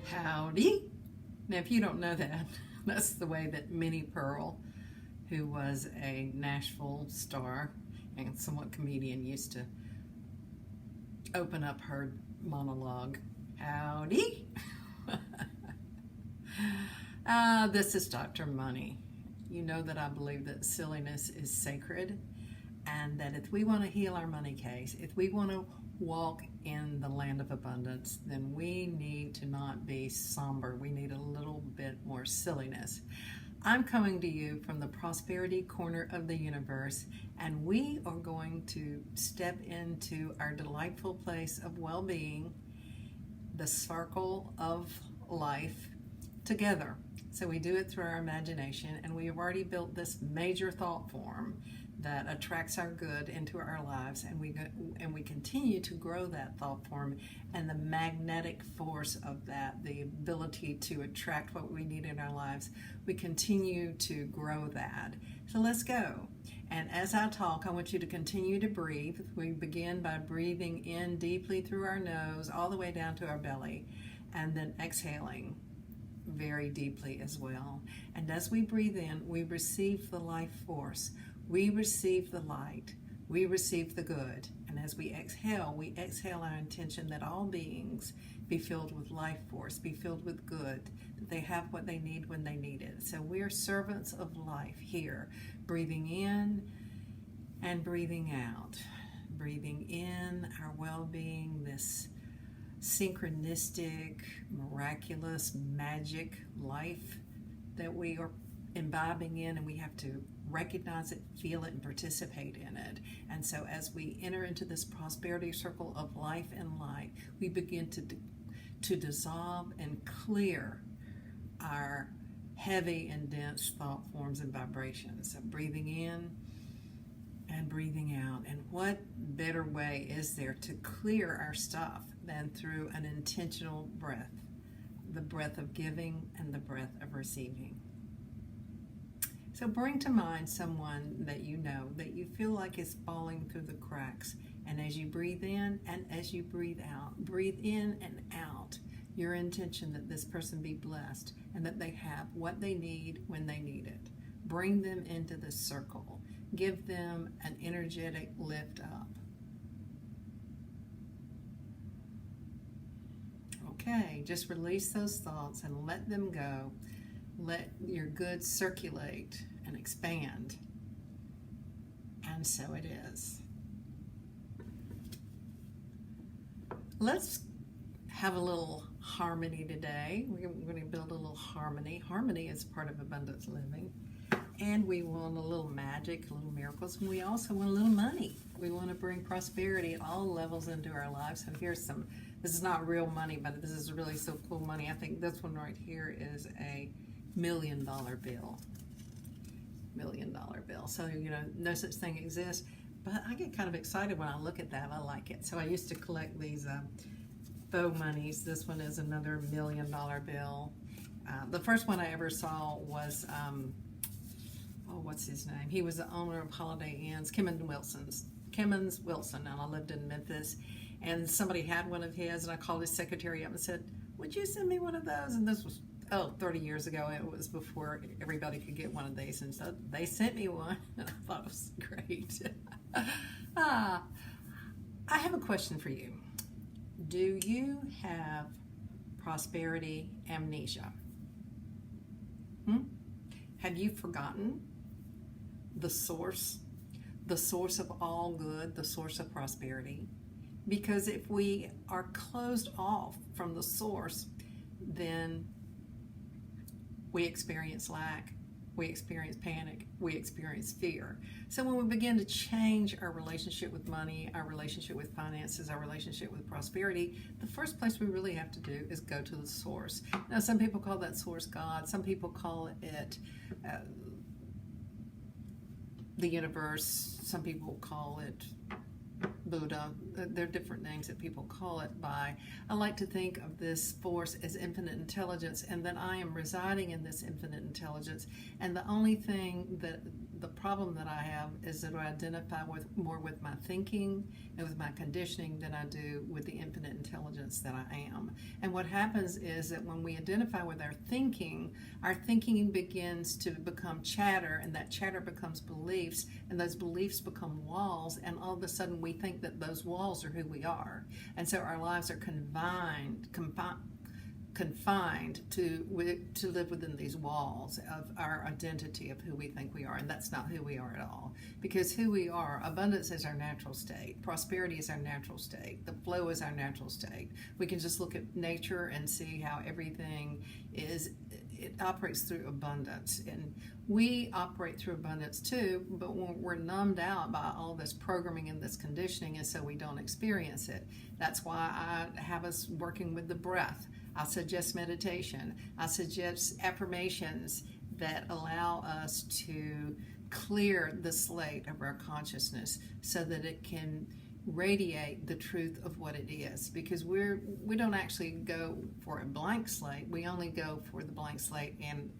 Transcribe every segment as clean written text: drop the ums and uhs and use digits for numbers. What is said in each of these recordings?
Howdy. Now, if you don't know that, that's the way that Minnie Pearl, who was a Nashville star and somewhat comedian, used to open up her monologue. Howdy. This is Dr. Money. You know that I believe that silliness is sacred, and that if we want to heal our money case, if we want to walk in the land of abundance, then we need to not be somber. We need a little bit more silliness. I'm coming to you from the prosperity corner of the universe, and we are going to step into our delightful place of well-being, the circle of life, together. So we do it through our imagination, and we have already built this major thought form that attracts our good into our lives, and we continue to grow that thought form, and the magnetic force of that, the ability to attract what we need in our lives, we continue to grow that. So let's go. And as I talk, I want you to continue to breathe. We begin by breathing in deeply through our nose all the way down to our belly, and then exhaling very deeply as well. And as we breathe in, we receive the life force. We receive the light. We receive the good. And as we exhale our intention that all beings be filled with life force, be filled with good, that they have what they need when they need it. So we're servants of life here, breathing in and breathing out. Breathing in our well-being, this synchronistic, miraculous, magic life that we are imbibing in, and we have to recognize it, feel it, and participate in it. And so as we enter into this prosperity circle of life and light, we begin to dissolve and clear our heavy and dense thought forms and vibrations. So breathing in and breathing out. And what better way is there to clear our stuff than through an intentional breath, the breath of giving and the breath of receiving. So bring to mind someone that you know, that you feel like is falling through the cracks. And as you breathe in and as you breathe in and out, your intention that this person be blessed and that they have what they need when they need it. Bring them into the circle. Give them an energetic lift up. Okay, just release those thoughts and let them go. Let your good circulate and expand. And so it is. Let's have a little harmony today. We're going to build a little harmony. Harmony is part of abundance living. And we want a little magic, a little miracles, and we also want a little money. We want to bring prosperity at all levels into our lives. And here's some, this is not real money, but this is really so cool money. I think this one right here is a $1 million bill. $1 million bill. So, you know, no such thing exists. But I get kind of excited when I look at that. I like it. So I used to collect these faux monies. This one is another $1 million bill. The first one I ever saw was, what's his name? He was the owner of Holiday Inns, Kimmons Wilson, and I lived in Memphis. And somebody had one of his, and I called his secretary up and said, "Would you send me one of those?" And this was 30 years ago. It was before everybody could get one of these, and so they sent me one, and I thought it was great. I have a question for you. Do you have prosperity amnesia? Have you forgotten the source of all good, the source of prosperity? Because if we are closed off from the source, then we experience lack, we experience panic, we experience fear. So when we begin to change our relationship with money, our relationship with finances, our relationship with prosperity, the first place we really have to do is go to the source. Now, some people call that source God. Some people call it the universe. Some people call it Buddha. There are different names that people call it by. I like to think of this force as infinite intelligence, and that I am residing in this infinite intelligence, and the only thing that the problem that I have is that I identify more with my thinking and with my conditioning than I do with the infinite intelligence that I am. And what happens is that when we identify with our thinking begins to become chatter, and that chatter becomes beliefs, and those beliefs become walls, and all of a sudden we think that those walls are who we are. And so our lives are confined to live within these walls of our identity of who we think we are, and that's not who we are at all. Because who we are, abundance is our natural state, prosperity is our natural state, the flow is our natural state. We can just look at nature and see how everything it operates through abundance, and we operate through abundance too, but when we're numbed out by all this programming and this conditioning, and so we don't experience it. That's why I have us working with the breath. I suggest meditation. I suggest affirmations that allow us to clear the slate of our consciousness so that it can radiate the truth of what it is. Because we don't actually go for a blank slate. We only go for the blank slate in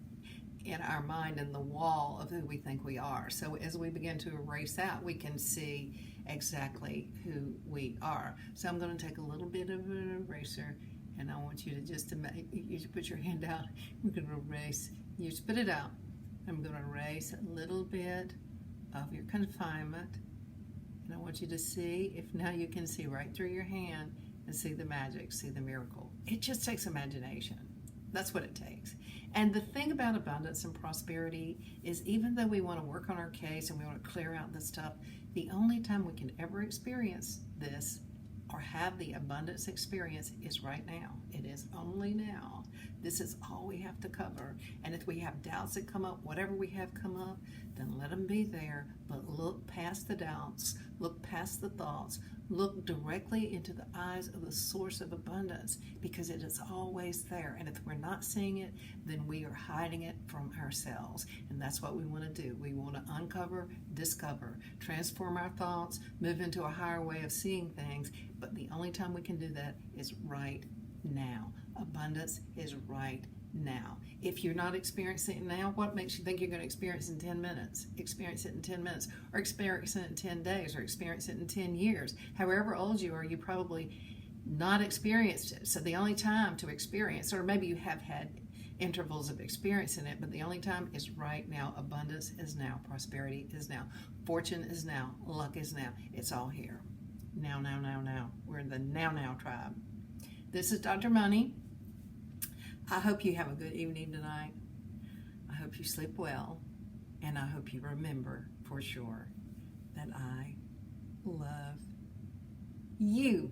our mind and the wall of who we think we are. So as we begin to erase that, we can see exactly who we are. So I'm going to take a little bit of an eraser, and I want you to you put your hand out. We're going to erase. You spit it out. I'm going to erase a little bit of your confinement. And I want you to see if now you can see right through your hand and see the magic, see the miracle. It just takes imagination. That's what it takes. And the thing about abundance and prosperity is, even though we want to work on our case and we want to clear out this stuff, the only time we can ever experience this or have the abundance experience is right now. It is only now. This is all we have to cover. And if we have doubts that come up, whatever we have come up, then let them be there. But look past the doubts, look past the thoughts, look directly into the eyes of the source of abundance, because it is always there. And if we're not seeing it, then we are hiding it from ourselves. And that's what we want to do. We want to uncover, discover, transform our thoughts, move into a higher way of seeing things. But the only time we can do that is right now. Abundance is right now. If you're not experiencing it now, what makes you think you're going to experience it in 10 minutes? Experience it in 10 minutes, or experience it in 10 days, or experience it in 10 years. However old you are, you probably not experienced it. So the only time to experience, or maybe you have had intervals of experiencing it, but the only time is right now. Abundance is now. Prosperity is now. Fortune is now. Luck is now. It's all here. Now, now, now, now. We're in the now, now tribe. This is Dr. Money. I hope you have a good evening tonight. I hope you sleep well. And I hope you remember for sure that I love you.